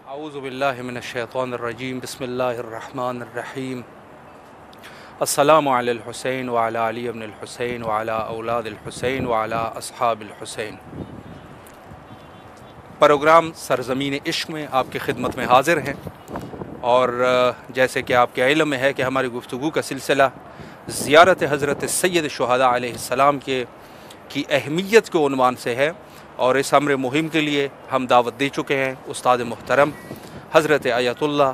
اعوذ باللہ من الشیطان الرجیم بسم اللہ الرحمن الرحیم السلام علی الحسین وعلی علی ابن الحسین وعلی اولاد الحسین وعلی اصحاب الحسین۔ پروگرام سرزمین عشق میں آپ کی خدمت میں حاضر ہیں، اور جیسے کہ آپ کے علم میں ہے کہ ہماری گفتگو کا سلسلہ زیارت حضرت سید شہداء علیہ السلام کی اہمیت کے عنوان سے ہے، اور اس امر مہم کے لیے ہم دعوت دے چکے ہیں استاد محترم حضرت آیت اللہ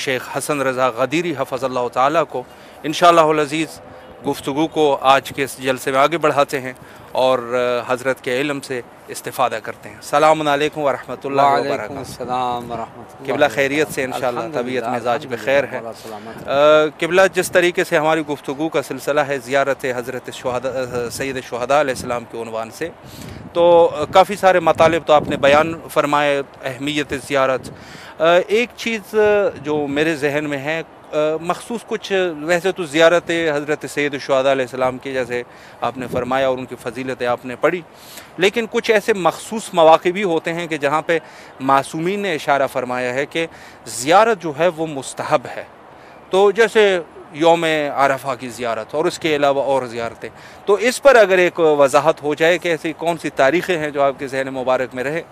شیخ حسن رضا غدیری حفظ اللہ تعالیٰ کو۔ انشاءاللہ العزیز گفتگو کو آج کے اس جلسے میں آگے بڑھاتے ہیں اور حضرت کے علم سے استفادہ کرتے ہیں۔ السلام علیکم ورحمۃ اللہ وبرکاتہ۔ وعلیکم السلام ورحمۃ اللہ۔ قبلہ خیریت سے انشاءاللہ، طبیعت مزاج بخیر ہے۔ قبلہ جس طریقے سے ہماری گفتگو کا سلسلہ ہے زیارت حضرت سید شہداء علیہ السلام کے عنوان سے، تو کافی سارے مطالب تو آپ نے بیان فرمائے، اہمیت زیارت۔ ایک چیز جو میرے ذہن میں ہے، مخصوص کچھ، ویسے تو زیارت حضرت سید الشہداء علیہ السلام کی جیسے آپ نے فرمایا اور ان کی فضیلتیں آپ نے پڑھی، لیکن کچھ ایسے مخصوص مواقع بھی ہوتے ہیں کہ جہاں پہ معصومین نے اشارہ فرمایا ہے کہ زیارت جو ہے وہ مستحب ہے۔ تو جیسے یوم عرفہ کی زیارت اور اس کے علاوہ اور زیارتیں، تو اس پر اگر ایک وضاحت ہو جائے کہ ایسی کون سی تاریخیں ہیں جو آپ کے ذہن مبارک میں رہے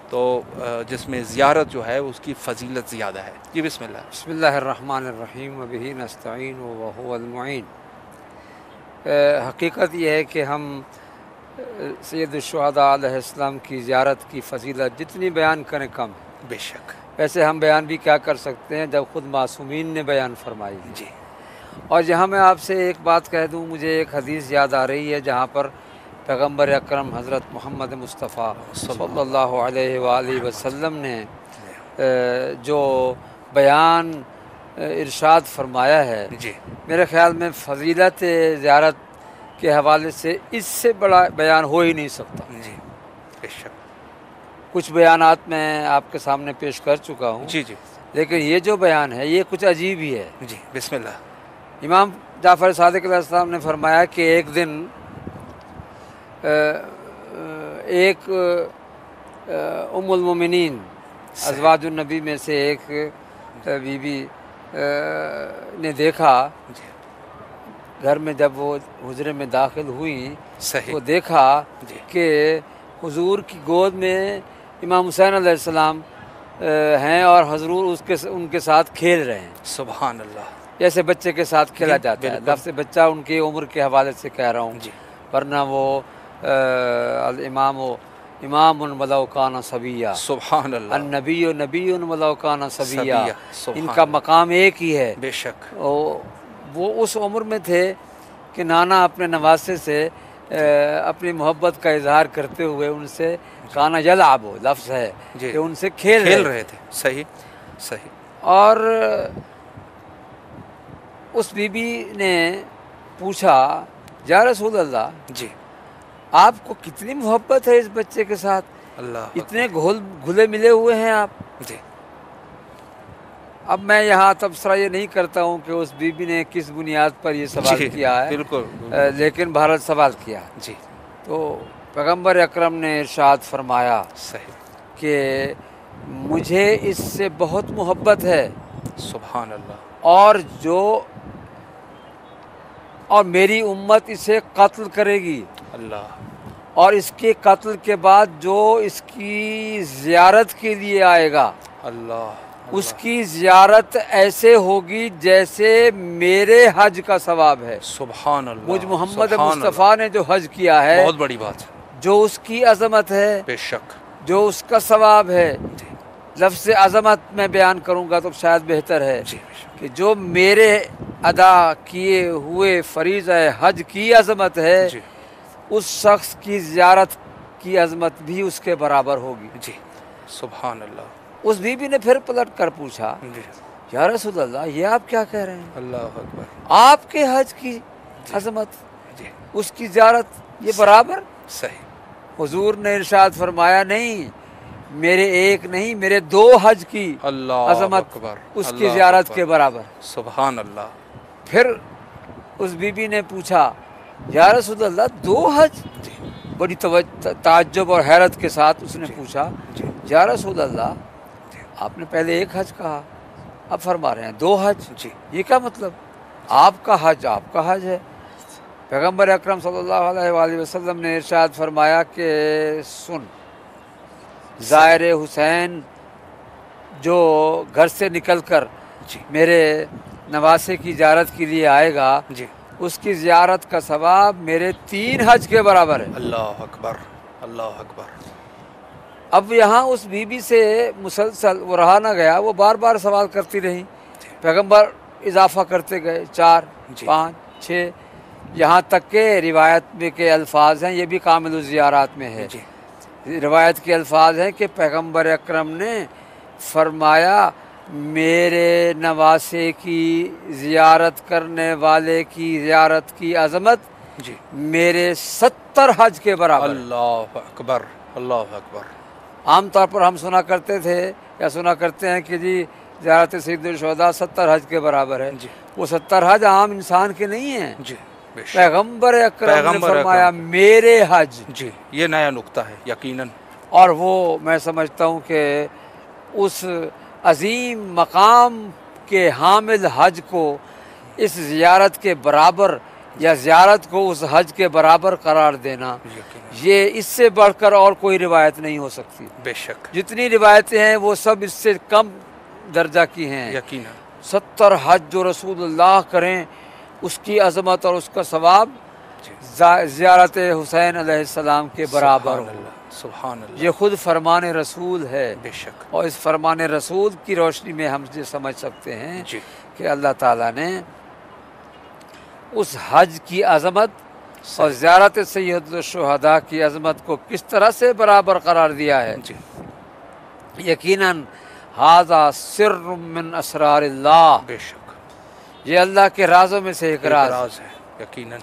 تو جس میں زیارت جو ہے اس کی فضیلت زیادہ ہے۔ جی بسم اللہ۔ بسم اللہ الرحمن الرحیم وبہ نستعین وهو المعین۔ حقیقت یہ ہے کہ ہم سید الشہداء علیہ السلام کی زیارت کی فضیلت جتنی بیان کریں کم ہے۔ بے شک۔ ویسے ہم بیان بھی کیا کر سکتے ہیں جب خود معصومین نے بیان فرمائی ہے۔ جی۔ اور یہاں میں آپ سے ایک بات کہہ دوں، مجھے ایک حدیث یاد آ رہی ہے جہاں پر پیغمبر اکرم حضرت محمد مصطفیٰ صلی اللہ علیہ وآلہ وسلم نے جو بیان ارشاد فرمایا ہے، جی، میرے خیال میں فضیلت زیارت کے حوالے سے اس سے بڑا بیان ہو ہی نہیں سکتا۔ جی بے شک۔ کچھ بیانات میں آپ کے سامنے پیش کر چکا ہوں، جی جی لیکن یہ جو بیان ہے یہ کچھ عجیب ہی ہے۔ جی بسم اللہ۔ امام جعفر صادق علیہ السلام نے فرمایا کہ ایک دن ایک ام المومنین ازواج النبی میں سے ایک بی بی نے دیکھا، گھر میں جب وہ حجرے میں داخل ہوئی تو دیکھا کہ حضور کی گود میں امام حسین علیہ السلام ہیں اور حضور ان کے ساتھ کھیل رہے ہیں۔ سبحان اللہ۔ جیسے بچے کے ساتھ کھیلا جاتا ہے، لفظ بچہ ان کی عمر کے حوالے سے کہہ رہا ہوں، ورنہ وہ امام ولو کان صبیہ، سبحان اللہ، النبی نبی ولو کان صبیہ، ان کا مقام ایک ہی ہے۔ بے شک۔ وہ اس عمر میں تھے کہ نانا اپنے نواسے سے اپنی محبت کا اظہار کرتے ہوئے ان سے کانا یلعب لفظ ہے کہ ان سے کھیل رہے تھے۔ صحیح صحیح۔ اور اس بی بی نے پوچھا، یا رسول اللہ، جی، آپ کو کتنی محبت ہے اس بچے کے ساتھ، اللہ اتنے گھلے ملے ہوئے ہیں آپ؟ جی۔ اب میں یہاں تبصرہ یہ نہیں کرتا ہوں کہ اس بی بی نے کس بنیاد پر یہ سوال کیا ہے، بالکل، لیکن بہرحال سوال کیا۔ جی۔ تو پیغمبر اکرم نے ارشاد فرمایا صحیح کہ مجھے اس سے بہت محبت ہے، سبحان اللہ، اور میری امت اسے قتل کرے گی، اللہ، اور اس کے قتل کے بعد جو اس کی زیارت کے لیے آئے گا، اللہ، اس کی زیارت ایسے ہوگی جیسے میرے حج کا ثواب ہے۔ سبحان اللہ، مجھ محمد مصطفیٰ نے جو حج کیا ہے، بہت بڑی بات ہے، جو اس کی عظمت ہے، بے شک، جو اس کا ثواب ہے، لفظ عظمت میں بیان کروں گا تو شاید بہتر ہے کہ جو میرے ادا کیے ہوئے فریضہ حج کی عظمت ہے، اس شخص کی زیارت کی عظمت بھی اس کے برابر ہوگی۔ جی، سبحان اللہ۔ اس بی بی نے پھر پلٹ کر پوچھا، جی، یا رسول اللہ، یہ آپ کیا کہہ رہے ہیں؟ اللہ اکبر، آپ کے حج کی عظمت، اس کی زیارت یہ برابر؟ صحیح۔ حضور نے ارشاد فرمایا، نہیں، میرے ایک نہیں، میرے 2 حج کی عظمت اس کی زیارت کے برابر۔ سبحان اللہ۔ پھر اس بی بی نے پوچھا، یا رسول اللہ، 2 حج؟ بڑی تعجب اور حیرت کے ساتھ اس نے پوچھا، یا رسول اللہ، آپ نے پہلے ایک حج کہا، اب فرما رہے ہیں 2 حج. جی یہ کیا مطلب؟ آپ کا حج ہے. پیغمبر اکرم صلی اللہ علیہ وآلہ وسلم نے ارشاد فرمایا کہ سن، زائر حسین جو گھر سے نکل کر جی میرے نواسے کی زیارت کے لیے آئے گا، جی اس کی زیارت کا ثواب میرے 3 حج کے برابر ہے. اللہ اکبر اللہ اکبر. اب یہاں اس بی بی سے مسلسل وہ رہا نہ گیا، وہ بار بار سوال کرتی رہی. پیغمبر اضافہ کرتے گئے 4 جی 5 6، یہاں تک کہ روایت میں کے الفاظ ہیں، یہ بھی کامل الزیارات میں ہے. جی روایت کے الفاظ ہیں کہ پیغمبر اکرم نے فرمایا میرے نواسے کی زیارت کرنے والے کی زیارت کی عظمت جی میرے 70 حج کے برابر ہے. اللہ اکبر اللہ اکبر. عام طور پر ہم سنا کرتے تھے یا سنا کرتے ہیں کہ جی زیارت سید الشہداء 70 حج کے برابر ہے. جی وہ 70 حج عام انسان کے نہیں ہیں. جی بے شک. پیغمبر اکرم نے پیغمبر فرمایا اکرم. میرے حج. جی یہ نیا نقطہ ہے یقیناً. اور وہ میں سمجھتا ہوں کہ اس عظیم مقام کے حامل حج کو اس زیارت کے برابر یا زیارت کو اس حج کے برابر قرار دینا، یقیناً یہ اس سے بڑھ کر اور کوئی روایت نہیں ہو سکتی. بے شک جتنی روایتیں ہیں وہ سب اس سے کم درجہ کی ہیں. یقیناً 70 حج جو رسول اللہ کریں اس کی عظمت اور اس کا ثواب جی زیارت حسین علیہ السلام کے برابر سبحان ہو. اللہ سبحان اللہ. یہ خود فرمان رسول ہے، بے شک. اور اس فرمان رسول کی روشنی میں ہم یہ سمجھ سکتے ہیں جی کہ اللہ تعالیٰ نے اس حج کی عظمت اور زیارت سید الشہداء کی عظمت کو کس طرح سے برابر قرار دیا ہے. جی یقیناً ھذا سر من اسرار اللہ، بے شک. یہ اللہ کے رازوں میں سے ایک راز. راز ہے یقیناً.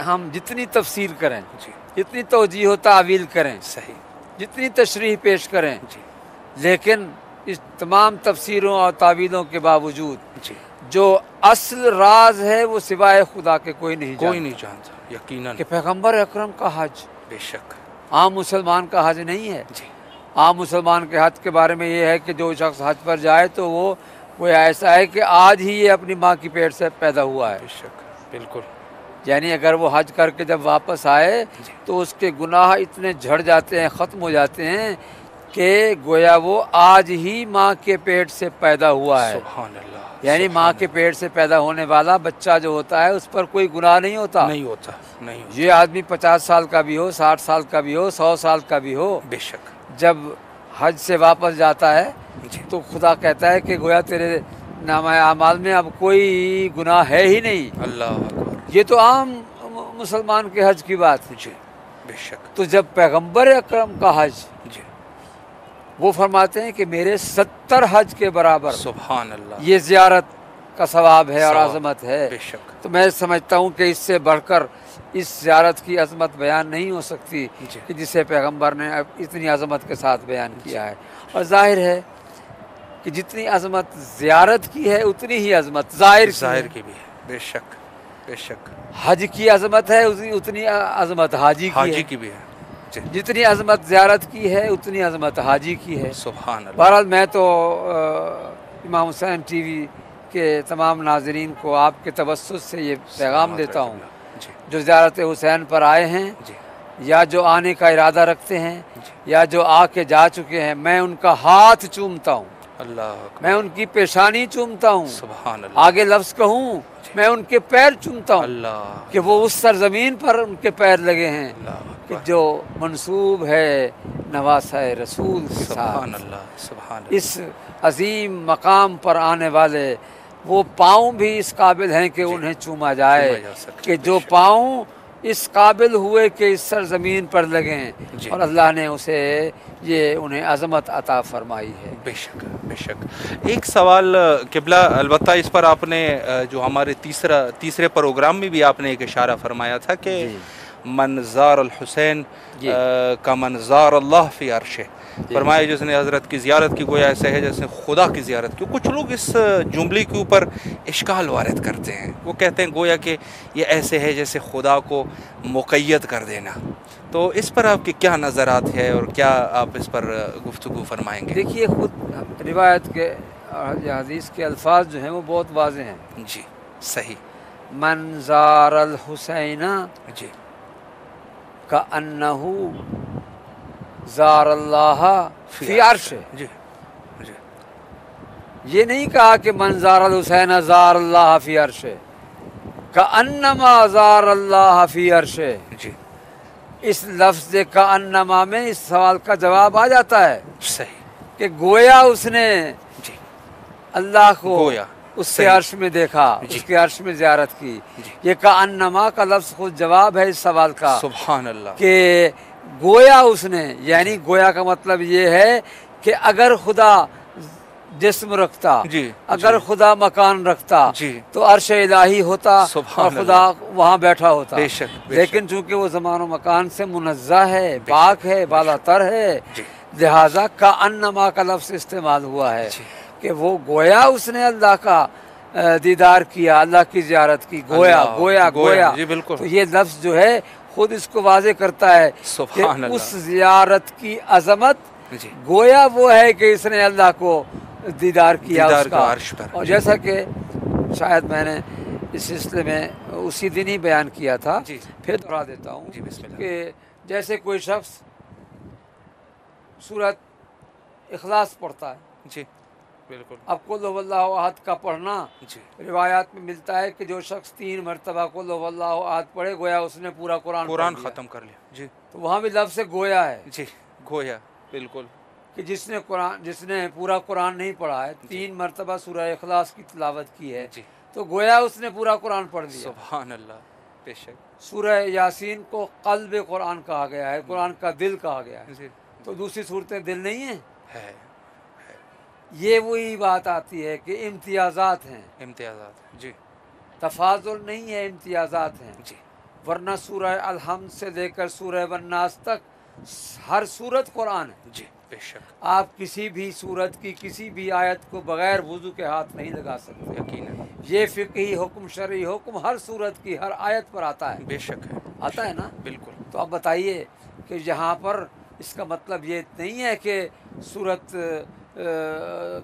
ہم جتنی تفسیر کریں، جی جتنی توجیہ و تعویل کریں، صحیح. جتنی تشریح پیش کریں، جی لیکن اس تمام تفسیروں اور تعویلوں کے باوجود جی جو اصل راز ہے وہ سوائے خدا کے کوئی نہیں کوئی جانتا. نہیں جانتا یقیناً. کہ پیغمبر اکرم کا حج بے شک. عام مسلمان کا حج نہیں ہے. جی عام مسلمان کے حج کے بارے میں یہ ہے کہ جو شخص حج پر جائے تو وہ ایسا ہے کہ آج ہی یہ اپنی ماں کی پیٹ سے پیدا ہوا ہے. بے شک بالکل. یعنی اگر وہ حج کر کے جب واپس آئے جی تو اس کے گناہ اتنے جھڑ جاتے ہیں، ختم ہو جاتے ہیں کہ گویا وہ آج ہی ماں کے پیٹ سے پیدا ہوا ہے. سبحان اللہ. یعنی ماں کے پیٹ سے پیدا ہونے والا بچہ جو ہوتا ہے اس پر کوئی گناہ نہیں ہوتا. نہیں ہوتا نہیں ہوتا. یہ آدمی 50 سال کا بھی ہو، 60 سال کا بھی ہو، 100 سال کا بھی ہو، بے شک. جب حج سے واپس جاتا ہے جی تو خدا کہتا ہے کہ گویا تیرے نامہ اعمال میں اب کوئی گناہ ہے ہی نہیں. اللہ اکبر. یہ تو عام مسلمان کے حج کی بات ہے. جی بے شک. تو جب پیغمبر اکرم کا حج، جی وہ فرماتے ہیں کہ میرے 70 حج کے برابر سبحان اللہ. یہ زیارت کا ثواب ہے اور ثواب. عظمت ہے. بے شک. تو میں سمجھتا ہوں کہ اس سے بڑھ کر اس زیارت کی عظمت بیان نہیں ہو سکتی جی کہ جسے پیغمبر نے اتنی عظمت کے ساتھ بیان کیا ہے. اور ظاہر ہے کہ جتنی عظمت زیارت کی ہے اتنی ہی عظمت ظاہر کی بھی ہے. بے شک بے شک. حج کی عظمت ہے اتنی عظمت حاجی حاجی ہے. کی بھی ہے. جی جتنی عظمت زیارت کی ہے اتنی عظمت حاجی کی ہے. سبحان اللہ. بہرحال میں تو امام حسین ٹی وی کے تمام ناظرین کو آپ کے توسط سے یہ پیغام دیتا ہوں، جی جو زیارت حسین پر آئے ہیں جی یا جو آنے کا ارادہ رکھتے ہیں جی. یا جو آ کے جا چکے ہیں، میں ان کا ہاتھ چومتا ہوں، اللہ اکبر. میں ان کی پیشانی چومتا ہوں. سبحان اللہ. آگے لفظ کہوں میں ان کے پیر چومتا ہوں اللہ کہ وہ اس سرزمین پر ان کے پیر لگے ہیں اللہ کہ اکبر. جو منسوب ہے نواسہ رسول کے ساتھ. سبحان اللہ سبحان اللہ. اس عظیم مقام پر آنے والے وہ پاؤں بھی اس قابل ہیں کہ انہیں چوما جائے، چوما جا سکے. کہ جو پاؤں اس قابل ہوئے کہ اس سرزمین پر لگیں، جی. اور اللہ نے اسے یہ انہیں عظمت عطا فرمائی ہے. بے شک بے شک. ایک سوال قبلہ، البتہ اس پر آپ نے جو ہمارے تیسرے پروگرام میں بھی آپ نے ایک اشارہ فرمایا تھا کہ جی. منظار الحسین جی. کا منظار اللہ فی عرشہ. فرمایا جس نے حضرت کی زیارت کی گویا ایسے ہے جیسے خدا کی زیارت کی. کچھ لوگ اس جملے کے اوپر اشکال وارد کرتے ہیں. وہ کہتے ہیں گویا کہ یہ ایسے ہے جیسے خدا کو مقید کر دینا. تو اس پر آپ کے کیا نظرات ہے اور کیا آپ اس پر گفتگو فرمائیں گے؟ دیکھیے خود روایت کے یا حدیث کے الفاظ جو ہیں وہ بہت واضح ہیں. جی صحیح. من زار الحسین جی کأنہ زار اللہ فی عرش. جی جی یہ نہیں کہا کہ من زار الحسین زار اللہ فی عرش، کأنما زار اللہ فی عرش. جی اس لفظ کأنما میں اس سوال کا جواب آ جاتا ہے صحیح کہ گویا اس نے جی اللہ کو گویا اس کے عرش میں دیکھا، جی اس کے عرش میں زیارت کی. جی یہ کأنما کا لفظ خود جواب ہے اس سوال کا سبحان اللہ. کہ گویا اس نے، یعنی گویا کا مطلب یہ ہے کہ اگر خدا جسم رکھتا، جی اگر خدا مکان رکھتا جی تو عرش الہی ہوتا سبحان اور خدا وہاں بیٹھا ہوتا. بے شک بے لیکن چونکہ وہ زمان و مکان سے منزہ ہے، پاک ہے، بالا تر ہے، جی لہذا کأنما کا لفظ استعمال ہوا ہے جی کہ وہ گویا اس نے اللہ کا دیدار کیا، اللہ کی زیارت کی. گویا اللہ گویا گویا. جی بالکل تو یہ لفظ جو ہے خود اس کو واضح کرتا ہے کہ سبحان اللہ. اس زیارت کی عظمت جی گویا وہ ہے کہ اس نے اللہ کو دیدار کیا دیدار اس کا کا. عرش پر. اور جیسا کہ شاید میں نے اس سلسلے میں اسی دن ہی بیان کیا تھا، جی پھر دہرا دیتا ہوں جی بسم اللہ. کہ جیسے کوئی شخص سورت اخلاص پڑھتا ہے. جی بالکل. اب قل هو اللہ احد کا پڑھنا جی روایات میں ملتا ہے کہ جو شخص 3 مرتبہ قل هو اللہ احد پڑھے گویا اس نے پورا قرآن قرآن پڑھ لیا. ختم کر لیا. جی تو وہاں بھی لفظ گویا ہے جی گویا بالکل. کہ جس نے پورا قرآن نہیں پڑھا ہے، 3 مرتبہ سورہ اخلاص کی تلاوت کی ہے، جی تو گویا اس نے پورا قرآن پڑھ لیا. سبحان اللہ. بے شک. سورہ یاسین کو قلب قرآن کہا گیا ہے، قرآن کا دل کہا گیا ہے. جی تو دوسری صورتیں دل نہیں ہیں. ہے یہ وہی بات آتی ہے کہ امتیازات ہیں، امتیازات. جی تفاضل نہیں ہے، امتیازات ہیں. جی ورنہ سورہ الحمد سے لے کر سورہ والناس تک ہر سورت قرآن ہے. جی بے شک. آپ کسی بھی سورت کی کسی بھی آیت کو بغیر وضو کے ہاتھ نہیں لگا سکتے. یقیناً یہ فقہی حکم، شرعی حکم ہر سورت کی ہر آیت پر آتا ہے. بے شک ہے. آتا ہے نا. بالکل. تو اب بتائیے کہ یہاں پر اس کا مطلب یہ نہیں ہے کہ سورت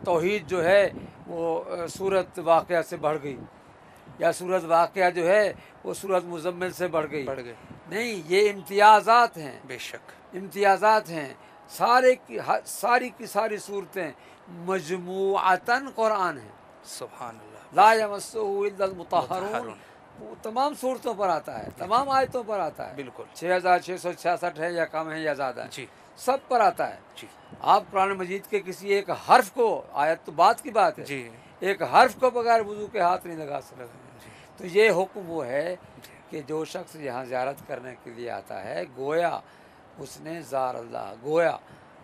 توحید جو ہے وہ سورت واقعہ سے بڑھ گئی، یا سورت واقعہ جو ہے وہ سورت مزمل سے بڑھ گئی. بڑھ گئے. نہیں، یہ امتیازات ہیں، بے شک. امتیازات ہیں. ساری کی ساری صورتیں مجموعتاً قرآن ہیں. سبحان اللہ. لا یمسہ الا المطہرون. وہ تمام صورتوں پر آتا ہے، تمام آیتوں پر آتا ہے. بالکل. 6666 ہے یا کم ہے یا زیادہ ہے، جی سب پر آتا ہے. جی آپ قرآن مجید کے کسی ایک حرف کو، آیت تو بات کی بات ہے، جی ایک حرف کو بغیر وضو کے ہاتھ نہیں لگا سکتے. جی تو یہ حکم وہ ہے جی کہ جو شخص یہاں زیارت کرنے کے لیے آتا ہے گویا اس نے زار اللہ. گویا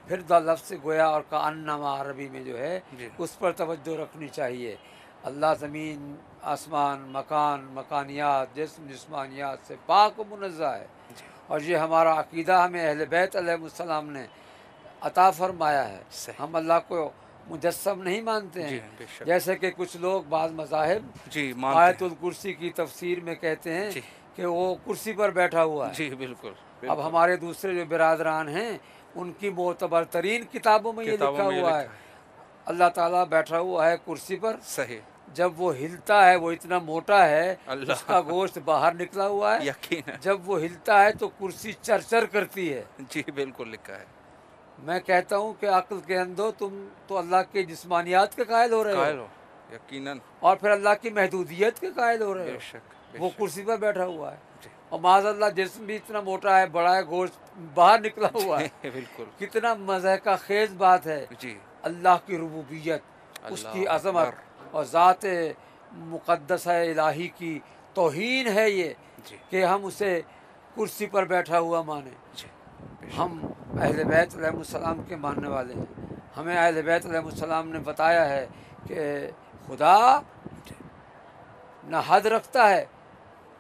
پھر لفظ گویا اور کأنما عربی میں جو ہے جی اس پر توجہ رکھنی چاہیے. اللہ زمین، آسمان، مکان، مکانیات، جسم، جسمانیات سے پاک و منزہ ہے. جی اور یہ ہمارا عقیدہ ہمیں اہل بیت علیہ السلام نے عطا فرمایا ہے. صحیح. ہم اللہ کو مجسم نہیں مانتے جی ہیں، بے شک. جیسے کہ کچھ لوگ بعض مذاہب جی مانتے آیت ہیں. الکرسی کی تفسیر میں کہتے ہیں جی کہ وہ کرسی پر بیٹھا ہوا ہے. جی بالکل. اب ہمارے دوسرے جو برادران ہیں ان کی معتبر ترین کتابوں میں یہ لکھا ہوا ہے اللہ تعالیٰ بیٹھا ہوا ہے کرسی پر. صحیح. جب وہ ہلتا ہے وہ اتنا موٹا ہے، اللہ. اس کا گوشت باہر نکلا ہوا ہے. یقیناً. جب وہ ہلتا ہے تو کرسی چرچر کرتی ہے. جی بالکل لکھا ہے. میں کہتا ہوں کہ عقل کے اندھو، تم تو اللہ کے جسمانیات کے قائل ہو رہے قائل ہو ہو. یقیناً. اور پھر اللہ کی محدودیت کے قائل ہو رہے بے ہو. شک. بے وہ شک. کرسی پر بیٹھا ہوا ہے جی اور معاذ اللہ جسم بھی اتنا موٹا ہے، بڑا ہے، گوشت باہر نکلا ہوا ہے. بالکل. کتنا مزہ کا خیز بات ہے. جی اللہ کی ربوبیت، اس کی اللہ عظمت اکبر. اور ذات مقدس الہی کی توہین ہے یہ جی کہ ہم اسے کرسی پر بیٹھا ہوا مانیں. جی بے شک. ہم اہل بیت علیہ السلام کے ماننے والے ہیں. ہمیں اہل بیت علیہ السلام نے بتایا ہے کہ خدا جی نہ حد رکھتا ہے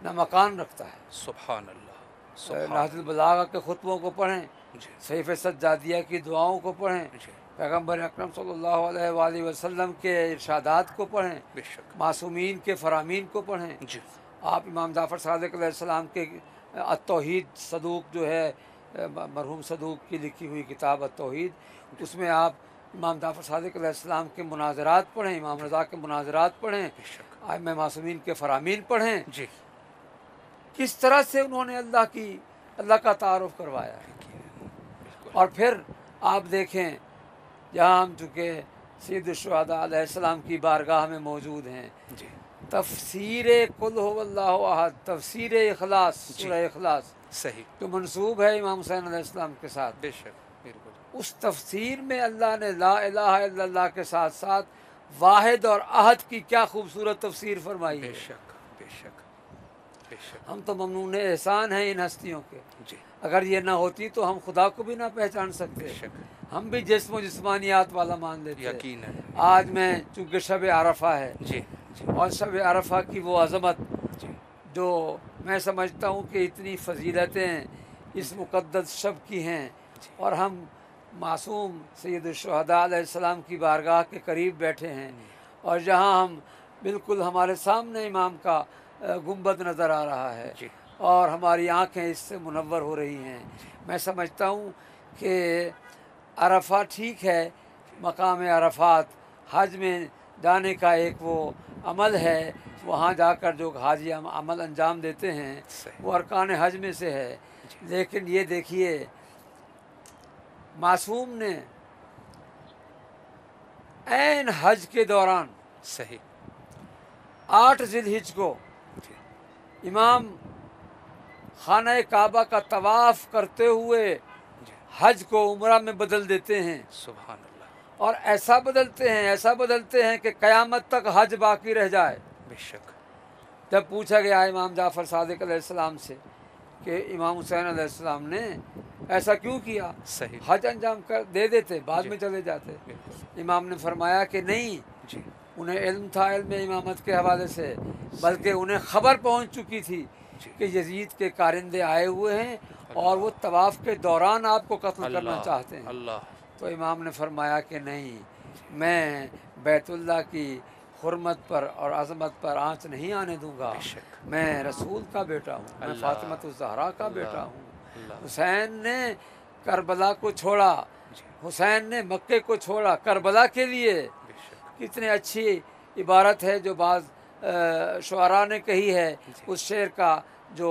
نہ مکان رکھتا ہے. سبحان اللہ. نہج سبحان. البلاغہ کے خطبوں کو پڑھیں، جی صحیفہ سجادیہ کی دعاؤں کو پڑھیں، جی پیغمبر اکرم صلی اللہ علیہ وآلہ وسلم کے ارشادات کو پڑھیں، بے شک. معصومین کے فرامین کو پڑھیں. جی آپ امام جعفر صادق علیہ السلام کے التوحید صدوق جو ہے مرحوم صدوق کی لکھی ہوئی کتاب التوحید، اس میں آپ امام جعفر صادق علیہ السلام کے مناظرات پڑھیں، امام رضا کے مناظرات پڑھیں، ائمہ معصومین کے فرامین پڑھیں، جی کس طرح سے انہوں نے اللہ کا تعارف کروایا ہے۔ اور پھر آپ دیکھیں جہاں ہم چونکہ سید الشہداء علیہ السلام کی بارگاہ میں موجود ہیں، جی تفسیر قل هو اللہ احد، تفسیر اخلاص، سورہ اخلاص صحیح، تو منسوب ہے امام حسین علیہ السلام کے ساتھ، بے شک بالکل، اس تفسیر میں اللہ نے لا الہ الا اللہ کے ساتھ ساتھ واحد اور احد کی کیا خوبصورت تفسیر فرمائی بے ہے۔ شک بے شک بے شک، ہم تو ممنون احسان ہیں ان ہستیوں کے، جی اگر یہ نہ ہوتی تو ہم خدا کو بھی نہ پہچان سکتے، بے شک، ہم بھی جسم و جسمانیات والا مان لیتے۔ یقیناً، آج میں چونکہ شب عرفہ ہے جی جی اور شب عرفہ کی وہ عظمت جی جو میں سمجھتا ہوں کہ اتنی فضیلتیں اس مقدس شب کی ہیں، اور ہم معصوم سید الشہداء علیہ السلام کی بارگاہ کے قریب بیٹھے ہیں، اور جہاں ہم بالکل ہمارے سامنے امام کا گنبد نظر آ رہا ہے، جی اور ہماری آنکھیں اس سے منور ہو رہی ہیں۔ میں سمجھتا ہوں کہ عرفہ ٹھیک ہے، مقام عرفات حج میں جانے کا ایک وہ عمل ہے، وہاں جا کر جو حاجی عمل انجام دیتے ہیں صحیح، وہ ارکان حج میں سے ہے، لیکن یہ دیکھیے معصوم نے عین حج کے دوران صحیح، 8 ذی الحج کو جی امام خانہ کعبہ کا طواف کرتے ہوئے جی، حج کو عمرہ میں بدل دیتے ہیں، سبحان اللہ، اور ایسا بدلتے ہیں کہ قیامت تک حج باقی رہ جائے۔ بے شک، جب پوچھا گیا امام جعفر صادق علیہ السلام سے کہ امام حسین علیہ السلام نے ایسا کیوں کیا، صحیح، حج انجام کر دے دیتے، بعد جی میں چلے جاتے، بالکل، امام نے فرمایا کہ نہیں، جی انہیں علم تھا، علم امامت کے حوالے سے، بلکہ انہیں خبر پہنچ چکی تھی جی، کہ یزید کے کارندے آئے ہوئے ہیں اور وہ طواف کے دوران آپ کو قتل کرنا اللہ چاہتے ہیں۔ اللہ، تو امام نے فرمایا کہ نہیں، میں بیت اللہ کی حرمت پر اور عظمت پر آنچ نہیں آنے دوں گا، بے شک، میں رسول کا بیٹا ہوں، میں اللہ، فاطمۃ الزہرا کا اللہ، بیٹا ہوں۔ اللہ، حسین نے کربلا کو چھوڑا، جی حسین نے مکے کو چھوڑا کربلا کے لیے۔ بے شک، کتنی اچھی عبارت ہے جو بعض شعراء نے کہی ہے، اس شعر کا جو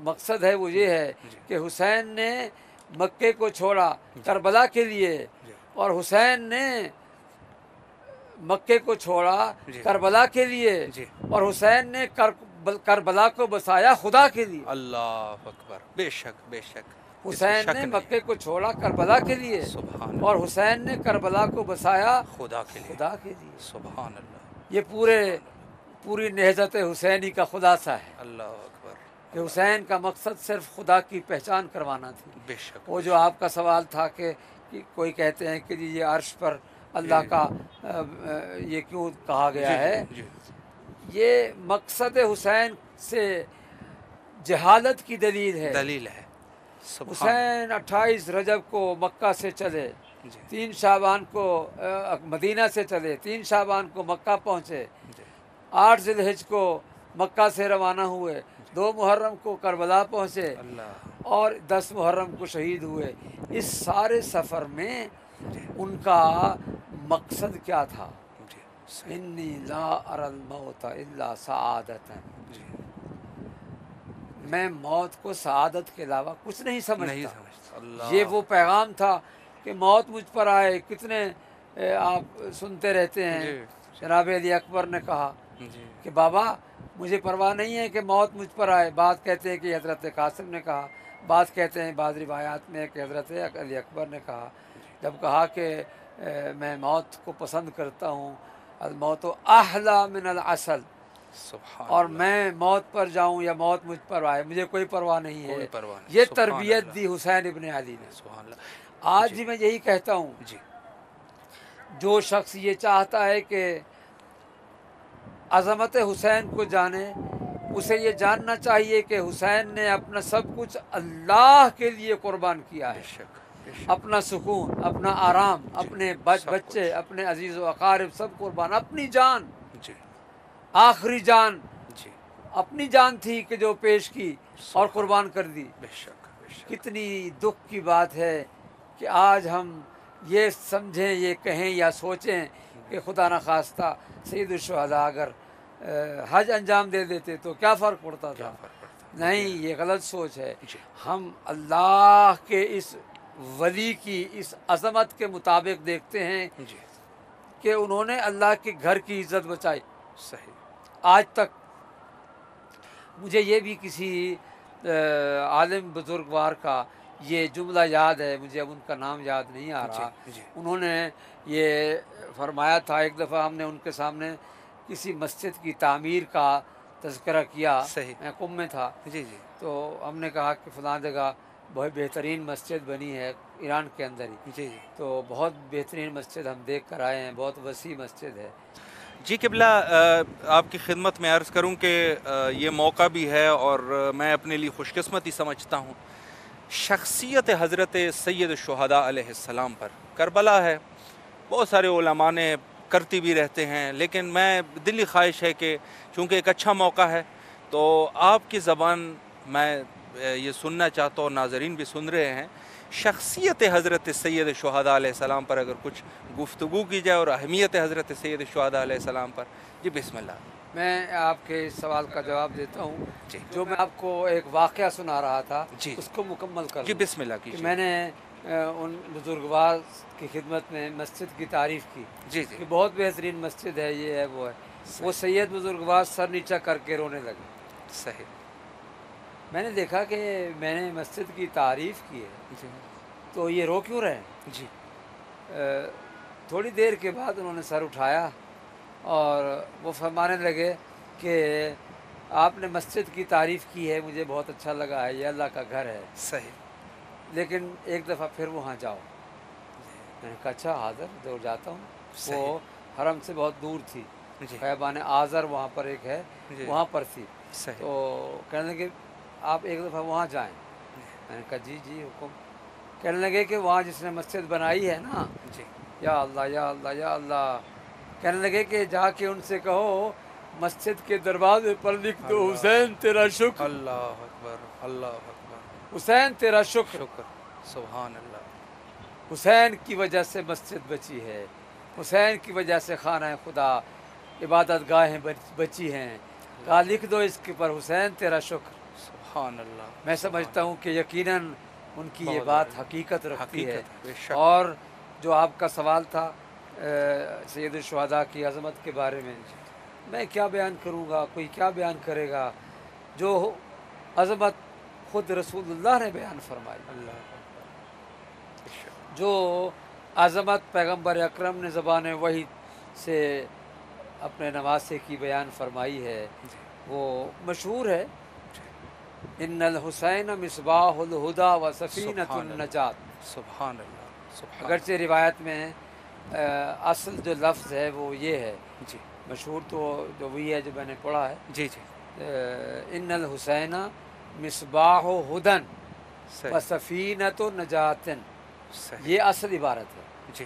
مقصد ہے وہ یہ ہے جی کہ حسین نے مکے کو چھوڑا کربلا کے لیے، جی اور حسین نے مکے کو چھوڑا جی کربلا کے لیے، جی، اور حسین نے کربلا کو بسایا خدا کے لیے۔ اللہ اکبر، بے شک بے شک، اس میں حسین شک نے نہیں، مکے کو چھوڑا کربلا کے لیے، سبحان اور اللہ، حسین نے کربلا کو بسایا خدا کے لیے، خدا کے لیے۔ سبحان اللہ، یہ پوری نہضت حسینی کا خلاصہ ہے اللہ اکبر، کہ حسین کا مقصد صرف خدا کی پہچان کروانا تھی۔ بے شک، وہ جو آپ کا سوال تھا کہ کوئی کہتے ہیں کہ جی یہ عرش پر اللہ کا یہ کیوں کہا گیا ہے، جی یہ مقصد حسین سے جہالت کی دلیل ہے۔ دلیل ہے، سبحان، حسین 28 رجب کو مکہ سے چلے، جی 3 شعبان کو مدینہ سے چلے، 3 شعبان کو مکہ پہنچے، جی 8 ذی الحج کو مکہ سے روانہ ہوئے، 2 محرم کو کربلا پہنچے، اللہ، اور 10 محرم کو شہید ہوئے۔ اس سارے سفر میں جی ان کا مقصد کیا تھا؟ جی صحیح، انی لا اری الموت الا سعادتا، جی میں موت کو سعادت کے علاوہ کچھ نہیں نہیں سمجھتا۔ سمجھتا، اللہ، یہ وہ پیغام تھا کہ موت مجھ پر آئے، کتنے آپ سنتے رہتے ہیں، جی جناب علی اکبر نے کہا جی کہ بابا مجھے پرواہ نہیں ہے کہ موت مجھ پر آئے، بعض کہتے ہیں کہ حضرت قاسم نے کہا، بعض کہتے ہیں بعض روایات میں کہ حضرت علی اکبر نے کہا، جب کہا کہ میں موت کو پسند کرتا ہوں، الموت احلی من العسل، سبحان، اور میں موت پر جاؤں یا موت مجھ پر آئے مجھے کوئی پرواہ نہیں کوئی ہے۔ پرواہ نہیں، یہ سبحان تربیت اللہ، دی حسین ابن علی نے۔ سبحان اللہ، آج بھی میں یہی کہتا ہوں، جی جو شخص یہ چاہتا ہے کہ عظمت حسین کو جانے، اسے یہ جاننا چاہیے کہ حسین نے اپنا سب کچھ اللہ کے لیے قربان کیا بے ہے، شک بے شک، اپنا سکون، اپنا آرام، اپنے سب بچے، اپنے عزیز و اقارب سب قربان، اپنی جان، جی آخری جان جی، اپنی جان تھی کہ جو پیش کی اور قربان کر دی۔ بے شک بے کتنی دکھ کی بات ہے کہ آج ہم یہ سمجھیں، یہ کہیں یا سوچیں کہ خدا نخواستہ سید الشہداء اگر حج انجام دے دیتے تو کیا فرق پڑتا تھا؟ نہیں، یہ غلط سوچ ہے۔ ہم اللہ کے اس ولی کی اس عظمت کے مطابق دیکھتے ہیں کہ انہوں نے اللہ کے گھر کی عزت بچائی۔ صحیح۔ آج تک مجھے یہ بھی کسی عالم بزرگوار کا یہ جملہ یاد ہے، مجھے اب ان کا نام یاد نہیں آ رہا۔ انہوں نے یہ فرمایا تھا، ایک دفعہ ہم نے ان کے سامنے کسی مسجد کی تعمیر کا تذکرہ کیا، میں قم میں تھا، تو ہم نے کہا کہ فلاں جگہ بہت بہترین مسجد بنی ہے ایران کے اندر ہی، تو بہت بہترین مسجد ہم دیکھ کر آئے ہیں، بہت وسیع مسجد ہے۔ جی قبلہ، آپ کی خدمت میں عرض کروں کہ یہ موقع بھی ہے اور میں اپنے لیے خوش قسمتی سمجھتا ہوں، شخصیت حضرت سید الشہداء علیہ السلام پر کربلا ہے، بہت سارے علماء نے کرتی بھی رہتے ہیں، لیکن میں دلی خواہش ہے کہ چونکہ ایک اچھا موقع ہے تو آپ کی زبان میں یہ سننا چاہتا ہوں، ناظرین بھی سن رہے ہیں، شخصیت حضرت سید الشہداء علیہ السلام پر اگر کچھ گفتگو کی جائے اور اہمیت حضرت سید الشہداء علیہ السلام پر۔ جی بسم اللہ۔ میں آپ کے اس سوال کا جواب دیتا ہوں۔ جو میں آپ کو ایک واقعہ سنا رہا تھا اس کو مکمل کر جی بسم اللہ کیجیے۔ میں نے ان بزرگوار کی خدمت میں مسجد کی تعریف کی کہ بہت بہترین مسجد ہے، یہ ہے وہ ہے، وہ سید بزرگوار سر نیچا کر کے رونے لگے۔ صحیح۔ میں نے دیکھا کہ میں نے مسجد کی تعریف کی ہے تو یہ رو کیوں رہے؟ جی۔ تھوڑی دیر کے بعد انہوں نے سر اٹھایا اور وہ فرمانے لگے کہ آپ نے مسجد کی تعریف کی ہے، مجھے بہت اچھا لگا ہے، یہ اللہ کا گھر ہے۔ صحیح۔ لیکن ایک دفعہ پھر وہاں جاؤ۔ میں نے کہا اچھا حاضر، دور جاتا ہوں۔ وہ حرم سے بہت دور تھی، خیبان آذر وہاں پر ایک ہے، وہاں پر تھی۔ تو کہنے لگے آپ ایک دفعہ وہاں جائیں۔ میں نے کہا جی جی حکم۔ کہنے لگے کہ وہاں جس نے مسجد بنائی ہے نا، یا اللہ یا اللہ یا اللہ، کہنے لگے کہ جا کے ان سے کہو مسجد کے دروازے پر لکھ دو حسین تیرا شکر۔ اللہ اکبر، اللہ اکبر، حسین تیرا شکر۔ سبحان اللہ۔ حسین کی وجہ سے مسجد بچی ہے، حسین کی وجہ سے خانہ خدا عبادت گاہیں بچی ہیں، کہا لکھ دو اس کے پر حسین تیرا شکر۔ سبحان اللہ۔ میں سمجھتا ہوں کہ یقیناً ان کی یہ بات حقیقت رکھتی ہے۔ اور جو آپ کا سوال تھا سید الشہداء کی عظمت کے بارے میں، میں کیا بیان کروں گا، کوئی کیا بیان کرے گا؟ جو عظمت خود رسول اللہ نے بیان فرمائی، جو عظمت پیغمبر اکرم نے زبان وحی سے اپنے نواسے کی بیان فرمائی ہے، وہ مشہور ہے، ان الحسین مصباح الہدی و سفینۃ النجات۔ سبحان اللہ۔ اگرچہ روایت میں اصل جو لفظ ہے وہ یہ ہے، مشہور تو جو وہی ہے جو میں نے پڑھا ہے، ان الحسین مصباح ہدن و سفینۃ نجات، یہ اصل عبارت ہے۔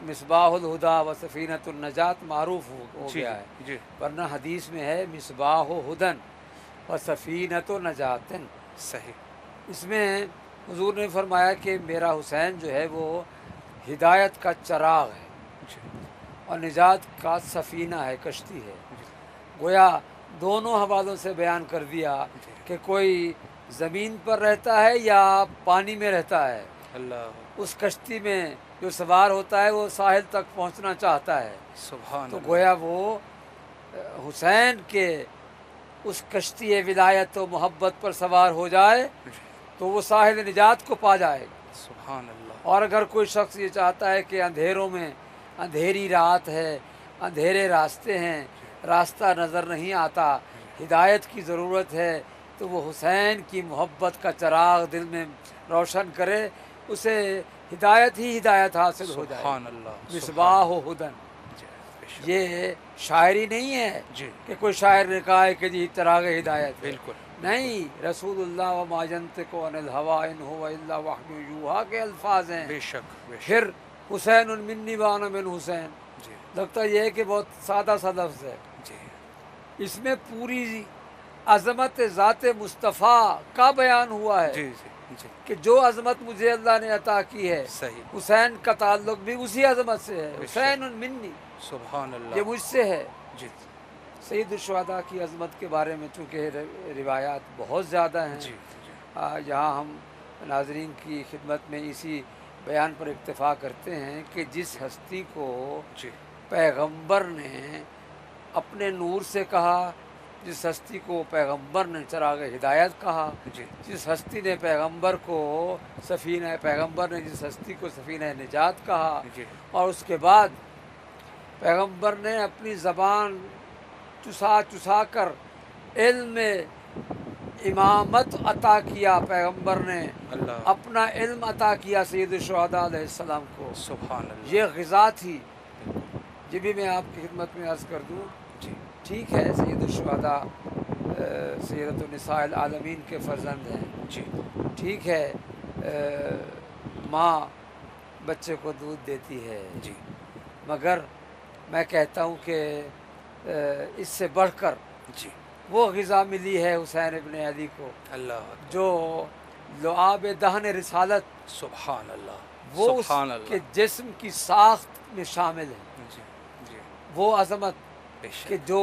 مصباح الہدی و سفینۃ النجات معروف ہو گیا ہے، ورنہ حدیث میں ہے مصباح ہدن و سفینۃ نجات۔ صحیح۔ اس میں حضور نے فرمایا کہ میرا حسین جو ہے وہ ہدایت کا چراغ ہے اور نجات کا سفینہ ہے، کشتی ہے۔ گویا دونوں حوالوں سے بیان کر دیا کہ کوئی زمین پر رہتا ہے یا پانی میں رہتا ہے، اس کشتی میں جو سوار ہوتا ہے وہ ساحل تک پہنچنا چاہتا ہے۔ سبحان تو گویا وہ حسین کے اس کشتی ولایت و محبت پر سوار ہو جائے تو وہ ساحل نجات کو پا جائے گا۔ سبحان اللہ۔ اور اگر کوئی شخص یہ چاہتا ہے کہ اندھیروں میں، اندھیری رات ہے، اندھیرے راستے ہیں، راستہ نظر نہیں آتا، ہدایت کی ضرورت ہے، تو وہ حسین کی محبت کا چراغ دل میں روشن کرے، اسے ہدایت ہی ہدایت حاصل ہو جائے۔ سبحان اللہ۔ مصباح ہدن، یہ شاعری نہیں ہے کہ کوئی شاعر نے کہا ہے کہ جی چراغ ہدایت، بالکل نہیں، رسول اللہ وما ینطق عن الہوی ان ہوا الا وحی یوحی کے الفاظ ہیں۔ بے شک۔ پھر حسین منی وانا من حسین، لگتا یہ ہے کہ بہت سادہ سا لفظ ہے، اس میں پوری عظمت ذات مصطفیٰ کا بیان ہوا ہے جی جی جی کہ جو عظمت مجھے اللہ نے عطا کی ہے، صحیح، حسین کا تعلق بھی اسی عظمت سے ہے. بے شک. حسین منی، سبحان اللہ. یہ مجھ سے ہے. جی سید الشہداء کی عظمت کے بارے میں چونکہ روایات بہت زیادہ ہیں، جی جی یہاں ہم ناظرین کی خدمت میں اسی بیان پر اکتفا کرتے ہیں کہ جس ہستی کو جی پیغمبر نے اپنے نور سے کہا، جس ہستی کو پیغمبر نے چراغ ہدایت کہا، جی جس ہستی نے پیغمبر کو پیغمبر نے جس ہستی کو سفینہ نجات کہا، جی اور اس کے بعد پیغمبر نے اپنی زبان چسا کر علم میں امامت عطا کیا. پیغمبر نے اللہ. اپنا علم عطا کیا سید الشہداء علیہ السلام کو. سبحان اللہ. یہ غذا تھی. یہ بھی میں آپ کی خدمت میں عرض کر دوں. جی ٹھیک ہے سید الشہداء سیرت النساء العالمین کے فرزند ہیں. جی ٹھیک ہے ماں بچے کو دودھ دیتی ہے، جی مگر میں کہتا ہوں کہ اس سے بڑھ کر جی وہ غذا ملی ہے حسین ابن علی کو اللہ اکبر. جو لعاب دہن رسالت سبحان اللہ. وہ اس سبحان کے اللہ. جسم کی ساخت میں شامل ہے. جی جی وہ عظمت بے شک. کہ جو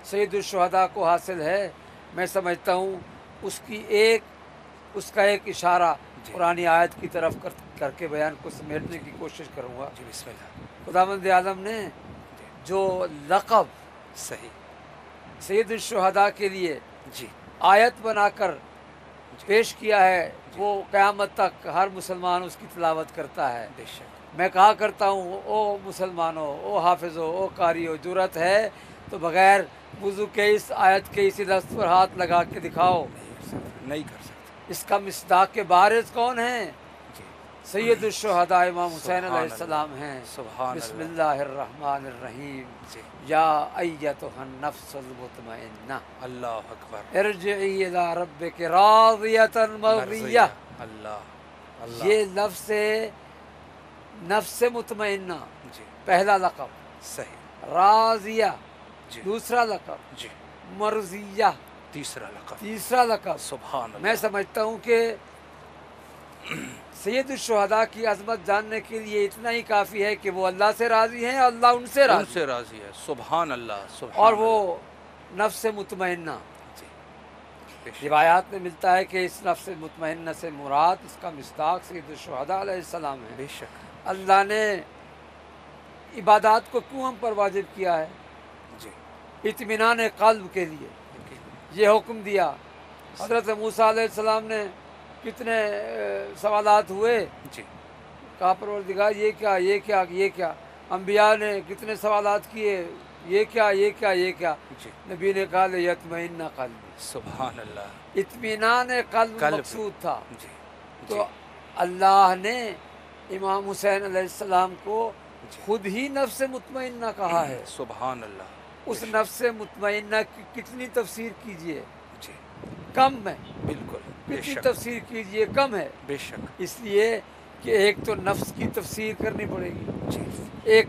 سید الشہداء کو حاصل ہے، میں سمجھتا ہوں اس کا ایک اشارہ جی. قرآن آیت کی طرف کر کے بیان کو سمیٹنے کی کوشش کروں گا. جی بسم اللہ. خداوند عالم نے جو لقب صحیح. سید الشہداء کے لیے جی آیت بنا کر پیش کیا ہے، وہ قیامت تک ہر مسلمان اس کی تلاوت کرتا ہے. بے شک. میں کہا کرتا ہوں او مسلمانوں، او حافظوں، او قاریو، جرأت ہے تو بغیر وضو کے اس آیت کے اسی لفظ پر ہاتھ لگا کے دکھاؤ. نہیں کر سکتے. اس کا مصداق کے بارز کون ہیں؟ جی سید الشہداء امام حسین سبحان علیہ السلام ہیں. سبحان بسم اللہ. اللہ الرحمن الرحیم. جی یا ایتها النفس المطمئنہ اللہ اکبر. ارجعی الی ربک راضیۃ مرضیہ. اللہ اللہ. یہ لفظ نفس مطمئنہ جی پہلا لقب، صحیح. راضیہ جی دوسرا لقب، جی مرضیہ تیسرا لقب. تیسرا لقب. سبحان اللہ. میں سمجھتا ہوں کہ سید الشہداء کی عظمت جاننے کے لیے اتنا ہی کافی ہے کہ وہ اللہ سے راضی ہیں، اللہ ان سے ان راضی سے راضی ہے. سبحان اللہ. سبحان اور اللہ. وہ نفس مطمئنہ. جی بے شک. روایات میں ملتا ہے کہ اس نفس مطمئنہ سے مراد اس کا مصداق سید الشہداء علیہ السلام ہے. بے شک. اللہ نے عبادات کو کیوں ہم پر واجب کیا ہے؟ جی اطمینان قلب کے لیے یہ حکم دیا. حضرت موسیٰ علیہ السلام نے کتنے سوالات ہوئے، جی کہا پروردگار یہ کیا یہ کیا یہ کیا. انبیاء نے کتنے سوالات کیے، یہ کیا یہ کیا یہ کیا. جی نبی نے کہا لیطمئن قلبی. سبحان اللہ. اطمینان قلب قلب. مقصود تھا. جی تو اللہ نے امام حسین علیہ السلام کو جی. خود ہی نفس مطمئنہ کہا ہے. سبحان اللہ. اس بے شک. نفس مطمئنہ کی کتنی تفسیر کیجئے، جی کم ہے. بالکل. بے کتنی شک. تفسیر کیجئے، کم ہے. بے شک. اس لیے کہ ایک تو نفس کی تفسیر کرنی پڑے گی، جی ایک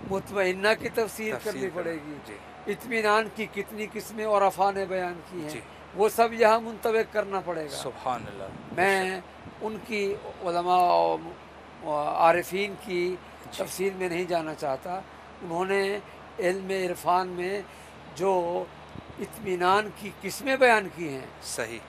مطمئنہ کی تفسیر کرنی تفسیر پڑے کرنا. گی. جی اطمینان کی کتنی قسمیں اور افعال نے بیان کی ہیں، جی. وہ سب یہاں منطبق کرنا پڑے گا. سبحان اللہ. بے میں ان کی علماء اور عارفین کی جی. تفصیل میں نہیں جانا چاہتا. انہوں نے علم عرفان میں جو اطمینان کی قسمیں بیان کی ہیں، صحیح.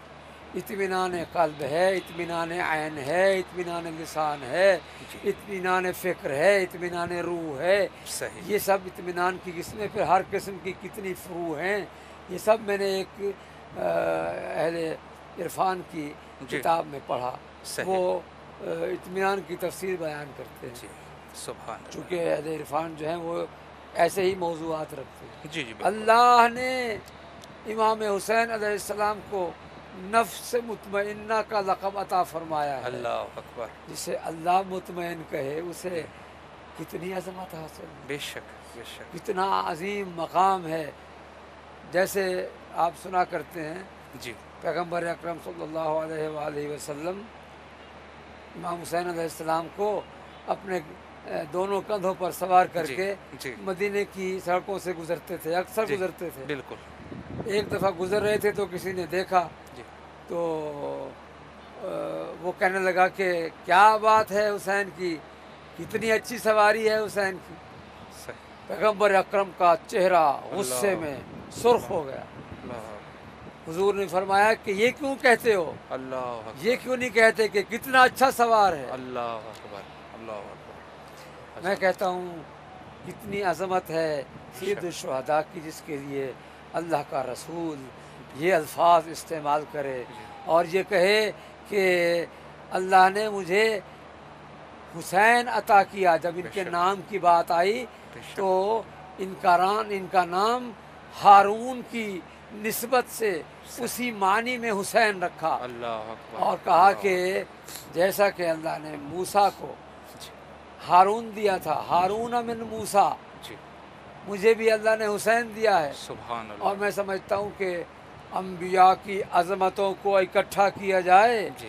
اطمینان قلب ہے، اطمینان عین ہے، اطمینان لسان ہے، جی. اطمینان فکر ہے، اطمینان روح ہے. صحیح. یہ سب اطمینان کی قسمیں، پھر ہر قسم کی کتنی فروع ہیں، یہ سب میں نے ایک اہل عرفان کی جی. کتاب میں پڑھا. صحیح. وہ اطمینان کی تفسیر بیان کرتے ہیں. جی سبحان اللہ. چونکہ اہل عرفان جو ہیں وہ ایسے ہی موضوعات رکھتے ہیں. جی جی بالکل. اللہ نے امام حسین علیہ السلام کو نفس مطمئنہ کا لقب عطا فرمایا ہے. اللہ اکبر. جسے اللہ مطمئن کہے اسے کتنی عظمت حاصل ہے، بے شک. بے شک. کتنا عظیم مقام ہے. جیسے آپ سنا کرتے ہیں جی پیغمبر اکرم صلی اللہ علیہ وآلہ وسلم امام حسین علیہ السلام کو اپنے دونوں کندھوں پر سوار کر جی. کے جی مدینے کی سڑکوں سے گزرتے تھے، اکثر جی. گزرتے تھے. بالکل. ایک دفعہ گزر رہے تھے تو کسی نے دیکھا جی تو وہ کہنے لگا کہ کیا بات ہے حسین کی، کتنی اچھی سواری ہے حسین کی۔ صحیح پیغمبر اکرم کا چہرہ غصے میں سرخ ہو گیا۔ اللہ حضور نے فرمایا کہ یہ کیوں کہتے ہو، اللہ یہ کیوں نہیں کہتے کہ کتنا اچھا سوار ہے۔ اللہ اکبر اللہ اکبر۔ میں کہتا ہوں کتنی عظمت ہے سید الشہداء کی، جس کے لیے اللہ کا رسول یہ الفاظ استعمال کرے اور یہ کہے کہ اللہ نے مجھے حسین عطا کیا۔ جب ان کے نام کی بات آئی تو ان کا نام ہارون کی نسبت سے اسی معنی میں حسین رکھا اللہ اکبر اور کہا کہ جیسا کہ اللہ نے موسیٰ کو ہارون دیا تھا، ہارون من موسیٰ، جی مجھے بھی اللہ نے حسین دیا ہے۔ سبحان اللہ۔ اور میں سمجھتا ہوں کہ انبیاء کی عظمتوں کو اکٹھا کیا جائے جی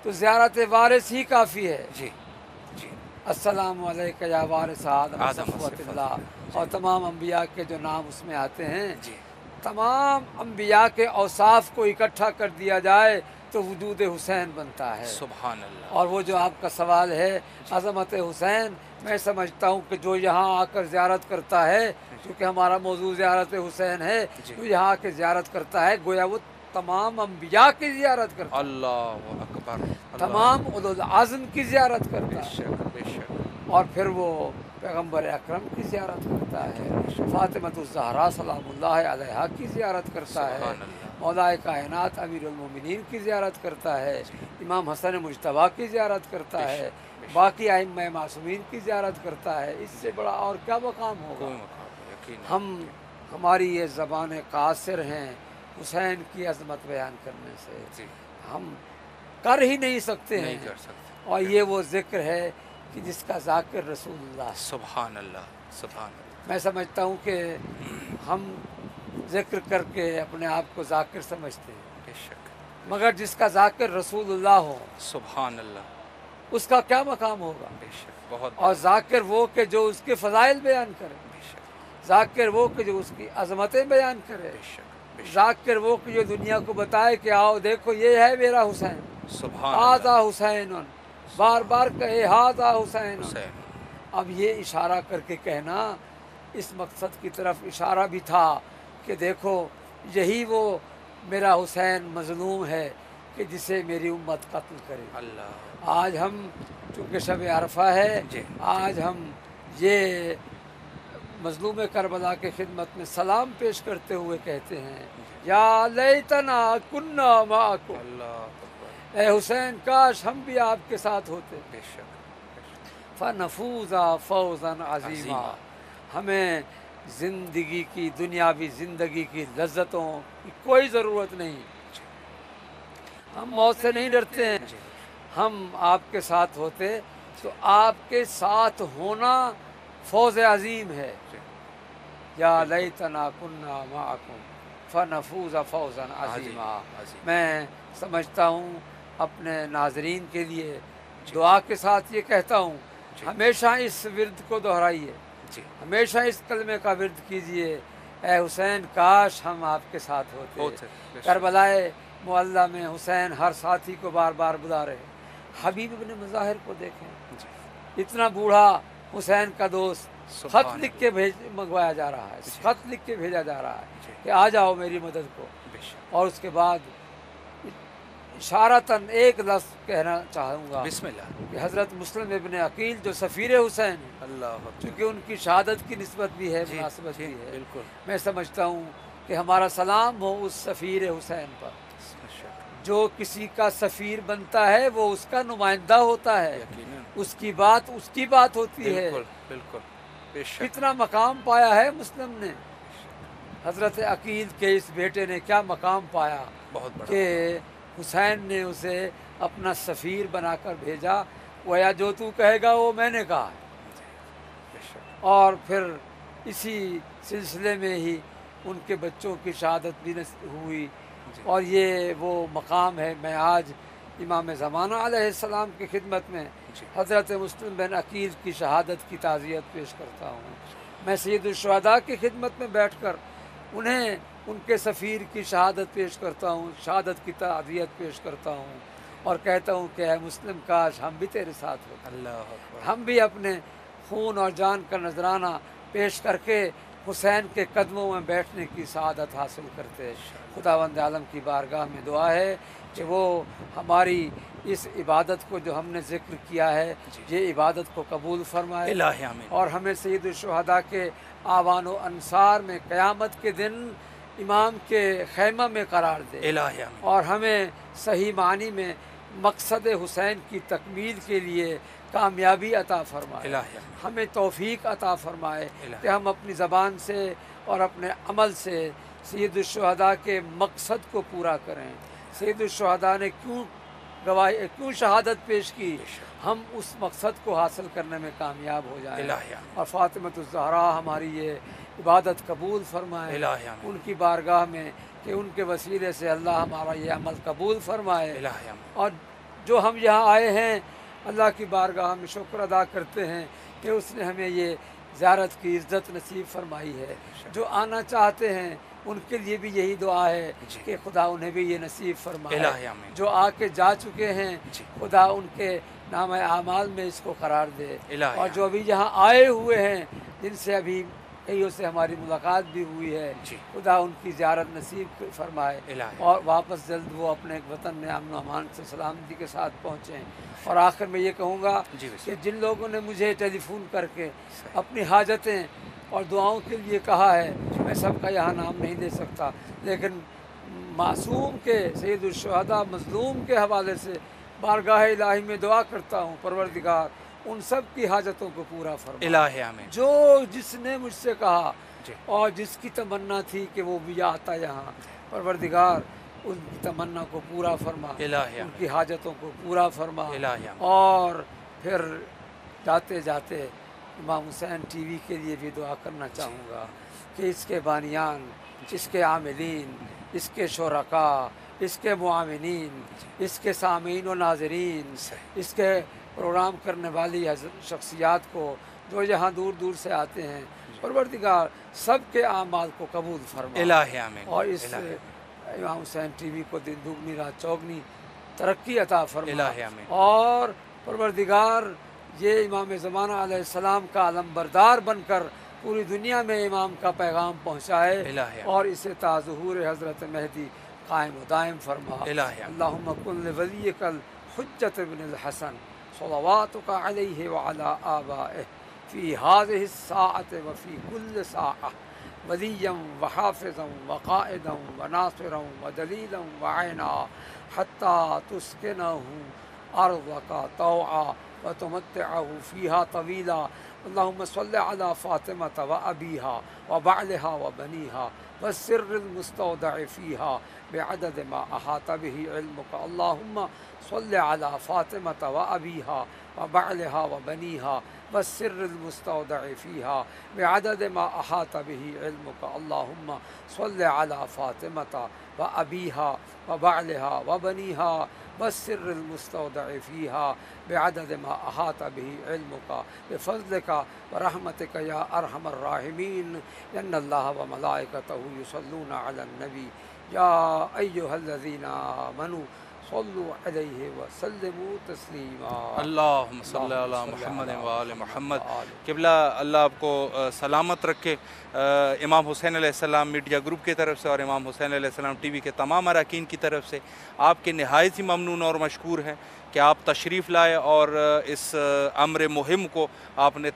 تو زیارت وارث ہی کافی ہے۔ جی جی السلام علیکم یا وارث آدم آدم صفوت صفوت اللہ، اللہ۔ اور تمام انبیاء کے جو نام اس میں آتے ہیں، جی تمام انبیاء کے اوصاف کو اکٹھا کر دیا جائے تو وجود حسین بنتا ہے۔ سبحان اللہ۔ اور وہ جو آپ کا سوال ہے عظمت حسین، میں سمجھتا ہوں کہ جو یہاں آ کر زیارت کرتا ہے، کیونکہ ہمارا موضوع زیارت حسین ہے، جو یہاں آ کے زیارت کرتا ہے گویا وہ تمام انبیاء کی زیارت کرتا ہے، اللہ اکبر، تمام اولو العزم کی زیارت کرتا بے ہے، شک بے شک۔ اور پھر وہ پیغمبر اکرم کی زیارت کرتا ہے، فاطمۃ الزہرا سلام اللہ علیہا کی زیارت کرتا ہے، سبحان اللہ۔ مولا کائنات امیر المومنین کی زیارت کرتا ہے، امام حسن مجتبیٰ کی زیارت کرتا ہے، باقی ائمہ معصومین کی زیارت کرتا ہے۔ اس سے بڑا اور کیا مقام ہوگا؟ کوئی مقام یقین ہماری یہ زبان قاصر ہیں حسین کی عظمت بیان کرنے سے، جی ہم کر ہی نہیں سکتے نہیں ہیں، کر سکتے۔ اور یہ وہ ذکر ہے کہ جس کا ذاکر رسول اللہ۔ سبحان اللہ سبحان اللہ۔ میں سمجھتا ہوں کہ ہم ذکر کر کے اپنے آپ کو ذاکر سمجھتے ہیں، بے شک مگر جس کا ذاکر رسول اللہ ہو سبحان اللہ، اس کا کیا مقام ہوگا؟ بے شک بہت اور ذاکر وہ کہ جو اس کے فضائل بیان کرے، بے شک ذاکر وہ کہ جو اس کی عظمتیں بیان کرے، بے شک بے شک۔ ذاکر وہ کہ جو دنیا کو بتائے کہ آؤ دیکھو یہ ہے میرا حسین، سبحان ہاذا اللہ۔ حسین، بار بار کہے ہاذا حسین۔ حسین اب یہ اشارہ کر کے کہنا اس مقصد کی طرف اشارہ بھی تھا کہ دیکھو یہی وہ میرا حسین مظلوم ہے کہ جسے میری امت قتل کرے۔ اللہ آج ہم چونکہ شب عرفہ ہے، جی آج ہم یہ مظلوم کربلا کے خدمت میں سلام پیش کرتے ہوئے کہتے ہیں یا لیتنا کنا معکم، اللہ اکبر، اے حسین کاش ہم بھی آپ کے ساتھ ہوتے، بے شک بے شک۔ فنفوز فوزا عظیما، ہمیں زندگی کی دنیاوی زندگی کی لذتوں کی کوئی ضرورت نہیں، ہم موت سے نہیں ڈرتے ہیں، جی ہم آپ کے ساتھ ہوتے تو آپ کے ساتھ ہونا فوز عظیم ہے۔ جی یا لیتنا کنا معکم فنفوز فوزا عظیما۔ عظیم۔ میں سمجھتا ہوں اپنے ناظرین کے لیے دعا کے ساتھ یہ کہتا ہوں، ہمیشہ اس ورد کو دہرائیے، جی ہمیشہ اس کلمے کا ورد کیجئے، اے حسین کاش ہم آپ کے ساتھ ہوتے۔ ہوتے، بے شک۔ کربلائے معلیٰ میں حسین ہر ساتھی کو بار بار بلا رہے، حبیب ابن مظاہر کو دیکھیں، جی اتنا بوڑھا حسین کا دوست، سبحان خط لکھ کے منگوایا جا رہا ہے، خط لکھ کے بھیجا جا رہا جی۔ ہے کہ آ جاؤ میری مدد کو، بے شک۔ اور اس کے بعد اشارتاً ایک لفظ کہنا چاہوں گا بسم اللہ۔ کہ حضرت مسلم ابن عقیل جو سفیر حسین ہیں، اللہ اکبر، چونکہ ان کی شہادت کی نسبت بھی ہے، جی، مناسبت جی، بھی ہے، بالکل۔ میں سمجھتا ہوں کہ ہمارا سلام ہو اس سفیر حسین پر، بے شک، جو کسی کا سفیر بنتا ہے وہ اس کا نمائندہ ہوتا ہے، یقیناً، اس کی بات ہوتی ہے۔ بالکل بالکل، بے شک۔ کتنا مقام پایا ہے مسلم نے، حضرت عقیل کے اس بیٹے نے کیا مقام پایا بہت بڑا، کہ حسین نے اسے اپنا سفیر بنا کر بھیجا، گویا جو تو کہے گا وہ میں نے کہا ہے۔ بے شک، اور پھر اسی سلسلے میں ہی ان کے بچوں کی شہادت بھی ہوئی، جی۔ اور یہ وہ مقام ہے۔ میں آج امام زمانہ علیہ السلام کی خدمت میں جی۔ حضرت مسلم بن عقیل کی شہادت کی تعزیت پیش کرتا ہوں۔ میں سید الشہداء کی خدمت میں بیٹھ کر انہیں ان کے سفیر کی شہادت پیش کرتا ہوں، شہادت کی تعزیت پیش کرتا ہوں اور کہتا ہوں کہ اے مسلم کاش ہم بھی تیرے ساتھ ہوتے، اللہ اکبر، ہم بھی اپنے خون اور جان کا نذرانہ پیش کر کے حسین کے قدموں میں بیٹھنے کی سعادت حاصل کرتے۔ خداوند عالم کی بارگاہ میں دعا ہے کہ وہ ہماری اس عبادت کو جو ہم نے ذکر کیا ہے یہ عبادت کو قبول فرمائے الہی آمین، اور ہمیں سید الشہداء کے آوان و انصار میں قیامت کے دن امام کے خیمہ میں قرار دے الہی آمین، اور ہمیں صحیح معنی میں مقصد حسین کی تکمیل کے لیے کامیابی عطا فرمائے، الہی آمین، ہمیں توفیق عطا فرمائے کہ ہم اپنی زبان سے اور اپنے عمل سے سید الشہداء کے مقصد کو پورا کریں۔ سید الشہداء نے کیوں شہادت پیش کی، ہم اس مقصد کو حاصل کرنے میں کامیاب ہو جائیں الہی آمین، اور فاطمۃ الزہراء ہماری یہ عبادت قبول فرمائے الہی آمین، ان کی بارگاہ میں کہ ان کے وسیلے سے اللہ ہمارا یہ عمل قبول فرمائے، الہی آمین، اور جو ہم یہاں آئے ہیں اللہ کی بارگاہ میں شکر ادا کرتے ہیں کہ اس نے ہمیں یہ زیارت کی عزت نصیب فرمائی ہے۔ جو آنا چاہتے ہیں ان کے لیے بھی یہی دعا ہے کہ خدا انہیں بھی یہ نصیب فرمائے، الہی آمین، جو آ کے جا چکے ہیں خدا ان کے نام اعمال میں اس کو قرار دے، الہی اور جو ابھی یہاں آئے ہوئے ہیں جن سے ابھی کئیوں سے ہماری ملاقات بھی ہوئی ہے خدا ان کی زیارت نصیب فرمائے الہی، اور واپس جلد وہ اپنے وطن میں امن و امان سے سلامتی کے ساتھ پہنچیں۔ اور آخر میں یہ کہوں گا کہ جن لوگوں نے مجھے ٹیلی فون کر کے اپنی حاجتیں اور دعاؤں کے لیے کہا ہے، میں سب کا یہاں نام نہیں لے سکتا، لیکن معصوم کے سید الشہداء مظلوم کے حوالے سے بارگاہ الہی میں دعا کرتا ہوں پروردگار ان سب کی حاجتوں کو پورا فرما۔ الہی آمین، جو جس نے مجھ سے کہا اور جس کی تمنا تھی کہ وہ بھی آتا یہاں، پروردگار ان کی تمنا کو پورا فرما، الہی ان کی حاجتوں کو پورا فرما، الہی آمین، اور پھر جاتے جاتے امام حسین ٹی وی کے لیے بھی دعا کرنا چاہوں گا کہ اس کے بانیان، اس کے عاملین، اس کے شرکاء، اس کے معاونین، اس کے سامعین و ناظرین، اس کے پروگرام کرنے والی شخصیات کو جو یہاں دور دور سے آتے ہیں، پروردگار سب کے اعمال کو قبول فرما، الہی آمین، اور اس امام حسین ٹی وی کو دن دگنی رات چوگنی ترقی عطا فرما، الہی آمین، اور پروردگار یہ امام زمانہ علیہ السلام کا علم بردار بن کر پوری دنیا میں امام کا پیغام پہنچائے الہی، اور اسے تا ظہور حضرت مہدی قائم و دائم فرما۔ الہی، اللہم کن لولیک الحجۃ ابن الحسن صلواتک علیہ وعلی آبائہ فی هذه الساعة وفی کل ساعة ولیا وحافظا وقائدا وناصرا ودلیلا وعینا حتی تسکنہ ارضک طوعا وتمتعه فيها طويلا۔ اللهم صل على فاطمة وأبيها وبعلها وبنيها والسر المستودع فيها بعدد ما أحاط به علمك۔ اللهم صل على فاطمة وأبيها وبعلها وبنيها والسر المستودع فيها بعدد ما أحاط به علمك۔ اللهم صل على فاطمة وأبيها وبعلها وبنيها والسر المستودع فيها بعدد ما أحاط به علمك بفضلك ورحمتك يا أرحم الراحمين۔ إن الله وملائكته يصلون على النبي يا أيها الذين آمنوا صلوا علیہ وسلموا تسلیما۔ اللہم صلی علی محمد و آل محمد۔ قبلہ اللہ آپ کو سلامت رکھے۔ امام حسین علیہ السلام میڈیا گروپ کی طرف سے اور امام حسین علیہ السلام ٹی وی کے تمام اراکین کی طرف سے آپ کے نہایت ہی ممنون اور مشکور ہیں کہ آپ تشریف لائے اور اس امر مہم کو آپ نے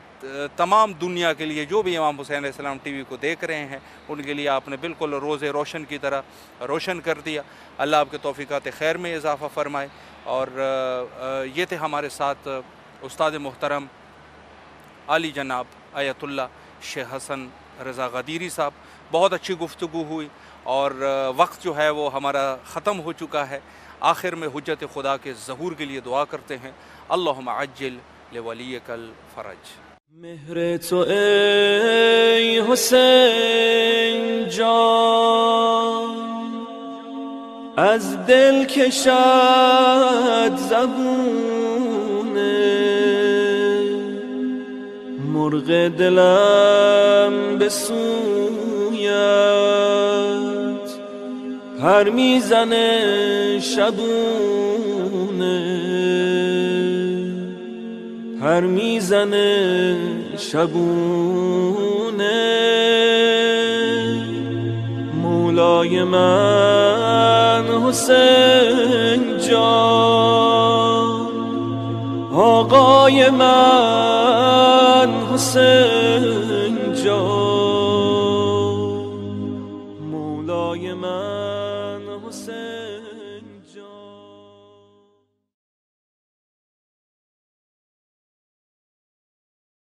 تمام دنیا کے لیے جو بھی امام حسین علیہ السلام ٹی وی کو دیکھ رہے ہیں ان کے لیے آپ نے بالکل روز روشن کی طرح روشن کر دیا۔ اللہ آپ کے توفیقات خیر میں اضافہ فرمائے۔ اور یہ تھے ہمارے ساتھ استاد محترم عالی جناب آیت اللہ شیخ حسن رضا غدیری صاحب۔ بہت اچھی گفتگو ہوئی اور وقت جو ہے وہ ہمارا ختم ہو چکا ہے۔ آخر میں حجت خدا کے ظہور کے لیے دعا کرتے ہیں، اللہم عجل لولیک الفرج۔ مہر تو ای حسین جان از دل کشد زبون مرغ دلم بسویم هر میزنه شبونه، هر میزنه شبونه. مولای من حسین جان، آقای من حسین جان،